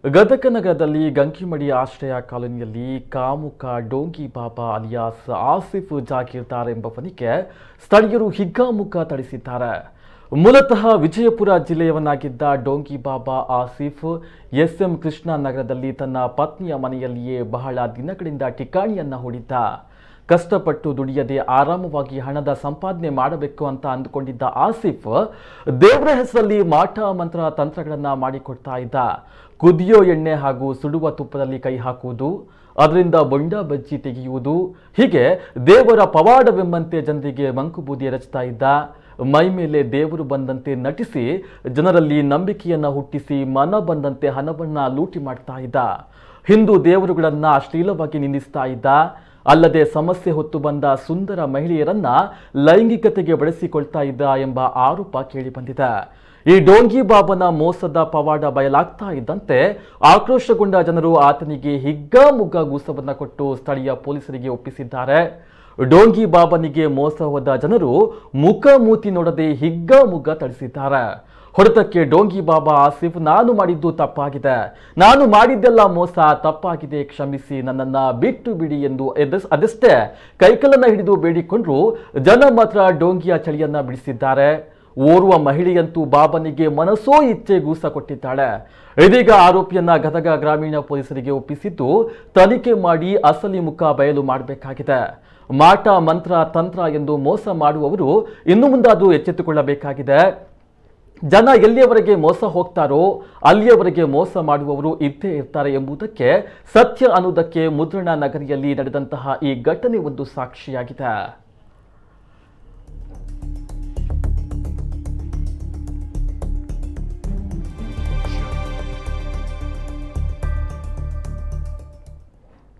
ಗದಗ ನಗರದಲ್ಲಿ ಗಂಕಿಮಡಿ ಆಶ್ರಯ ಕಾಲೋನಿಯಲ್ಲಿ ಕಾಮುಕ ಡೋಂಗಿ ಬಾಬಾ ಅಲಿಯಾಸ್ ಆಸಿಫ್ ಜಾಗೀರ್ದಾರ್ ಎಂಬವನಿಗೆ ಸ್ಥಳೀಯರು ಹಿಗ್ಗಾಮುಗ್ಗಾ ಥಳಿಸಿದ್ದಾರೆ. ಮೂಲತಃ ವಿಜಯಪುರ ಜಿಲ್ಲೆಯವನಾಗಿದ್ದ ಡೋಂಗಿ ಬಾಬಾ ಆಸಿಫ್ ಎಸ್ಎಂ ಕೃಷ್ಣ ನಗರದಲ್ಲಿ ತನ್ನ ಪತ್ನಿಯ ಮನೆಯಲ್ಲಿಯೇ ಬಹಳ ದಿನಗಳಿಂದ ಠಿಕಾಣಿಯನ್ನ ಹೂಡಿದ್ದ. ಕಷ್ಟಪಟ್ಟು ದುಡಿಯದೆ ಆರಾಮವಾಗಿ ಹಣದ ಸಂಪಾದನೆ ಮಾಡಬೇಕು ಅಂತ ಅಂದುಕೊಂಡಿದ್ದ ಆಸಿಫ್ ದೇವರ ಹೆಸರಲ್ಲಿ ಮಾಟ ಮಂತ್ರ ತಂತ್ರಗಳನ್ನ ಮಾಡಿಕೊಡ್ತಾ ಇದ್ದ. ಕುದಿಯೋ ಎಣ್ಣೆ ಹಾಗೂ ಸುಡುವ ತುಪ್ಪದಲ್ಲಿ ಕೈ ಹಾಕುವುದು, ಅದರಿಂದ ಬೊಂಡ ಬಜ್ಜಿ ತೆಗೆಯುವುದು, ಹೀಗೆ ದೇವರ ಪವಾಡವೆಂಬಂತೆ ಜನರಿಗೆ ಮಂಕುಬೂದಿ ಎರಚ್ತಾ ಇದ್ದ. ಮೈ ಮೇಲೆ ದೇವರು ಬಂದಂತೆ ನಟಿಸಿ ಜನರಲ್ಲಿ ನಂಬಿಕೆಯನ್ನ ಹುಟ್ಟಿಸಿ ಮನ ಬಂದಂತೆ ಹಣವನ್ನ ಲೂಟಿ ಮಾಡ್ತಾ ಇದ್ದ. ಹಿಂದೂ ದೇವರುಗಳನ್ನ ಅಶ್ಲೀಲವಾಗಿ ನಿಂದಿಸ್ತಾ ಇದ್ದ. ಅಲ್ಲದೆ ಸಮಸ್ಯೆ ಹೊತ್ತು ಬಂದ ಸುಂದರ ಮಹಿಳೆಯರನ್ನ ಲೈಂಗಿಕತೆಗೆ ಬಳಸಿಕೊಳ್ತಾ ಇದ್ದ ಎಂಬ ಆರೋಪ ಕೇಳಿಬಂದಿದೆ. ಈ ಡೋಂಗಿ ಬಾಬನ ಮೋಸದ ಪವಾಡ ಬಯಲಾಗ್ತಾ ಇದ್ದಂತೆ ಆಕ್ರೋಶಗೊಂಡ ಜನರು ಆತನಿಗೆ ಹಿಗ್ಗಾಮುಗ್ಗಾ ಗೂಸವನ್ನ ಕೊಟ್ಟು ಸ್ಥಳೀಯ ಪೊಲೀಸರಿಗೆ ಒಪ್ಪಿಸಿದ್ದಾರೆ. ಡೋಂಗಿ ಬಾಬನಿಗೆ ಮೋಸ ಹೋದ ಜನರು ಮುಖ ಮೂತಿ ನೋಡದೆ ಹಿಗ್ಗಾಮುಗ್ಗಾ ಥಳಿಸಿದ್ದಾರೆ. ಹೊಡೆತಕ್ಕೆ ಡೋಂಗಿ ಬಾಬಾ ಆಸಿಫ್, ನಾನು ಮಾಡಿದ್ದು ತಪ್ಪಾಗಿದೆ, ನಾನು ಮಾಡಿದ್ದೆಲ್ಲ ಮೋಸ, ತಪ್ಪಾಗಿದೆ, ಕ್ಷಮಿಸಿ, ನನ್ನನ್ನ ಬಿಟ್ಟು ಬಿಡಿ ಎಂದು ಅದಷ್ಟೇ ಕೈಕಲ್ಲನ್ನ ಹಿಡಿದು ಬೇಡಿಕೊಂಡ್ರು. ಜನ ಮಾತ್ರ ಡೋಂಗಿಯ ಚಳಿಯನ್ನ ಬಿಡಿಸಿದ್ದಾರೆ. ಓರ್ವ ಮಹಿಳೆಯಂತೂ ಬಾಬನಿಗೆ ಮನಸೋ ಇಚ್ಛೆ ಗೂಸ ಕೊಟ್ಟಿದ್ದಾಳೆ. ಇದೀಗ ಆರೋಪಿಯನ್ನ ಗದಗ ಗ್ರಾಮೀಣ ಪೊಲೀಸರಿಗೆ ಒಪ್ಪಿಸಿದ್ದು ತನಿಖೆ ಮಾಡಿ ಅಸಲಿ ಮುಖ ಬಯಲು ಮಾಡಬೇಕಾಗಿದೆ. ಮಾಟ ಮಂತ್ರ ತಂತ್ರ ಎಂದು ಮೋಸ ಮಾಡುವವರು ಇನ್ನು ಮುಂದಾದರೂ ಎಚ್ಚೆತ್ತುಕೊಳ್ಳಬೇಕಾಗಿದೆ. ಜನ ಎಲ್ಲಿಯವರೆಗೆ ಮೋಸ ಹೋಗ್ತಾರೋ ಅಲ್ಲಿಯವರೆಗೆ ಮೋಸ ಮಾಡುವವರು ಇದ್ದೇ ಇರ್ತಾರೆ ಎಂಬುದಕ್ಕೆ ಸತ್ಯ ಅನ್ನುವುದಕ್ಕೆ ಮುದ್ರಣ ನಗರಿಯಲ್ಲಿ ನಡೆದಂತಹ ಈ ಘಟನೆ ಒಂದು ಸಾಕ್ಷಿಯಾಗಿದೆ.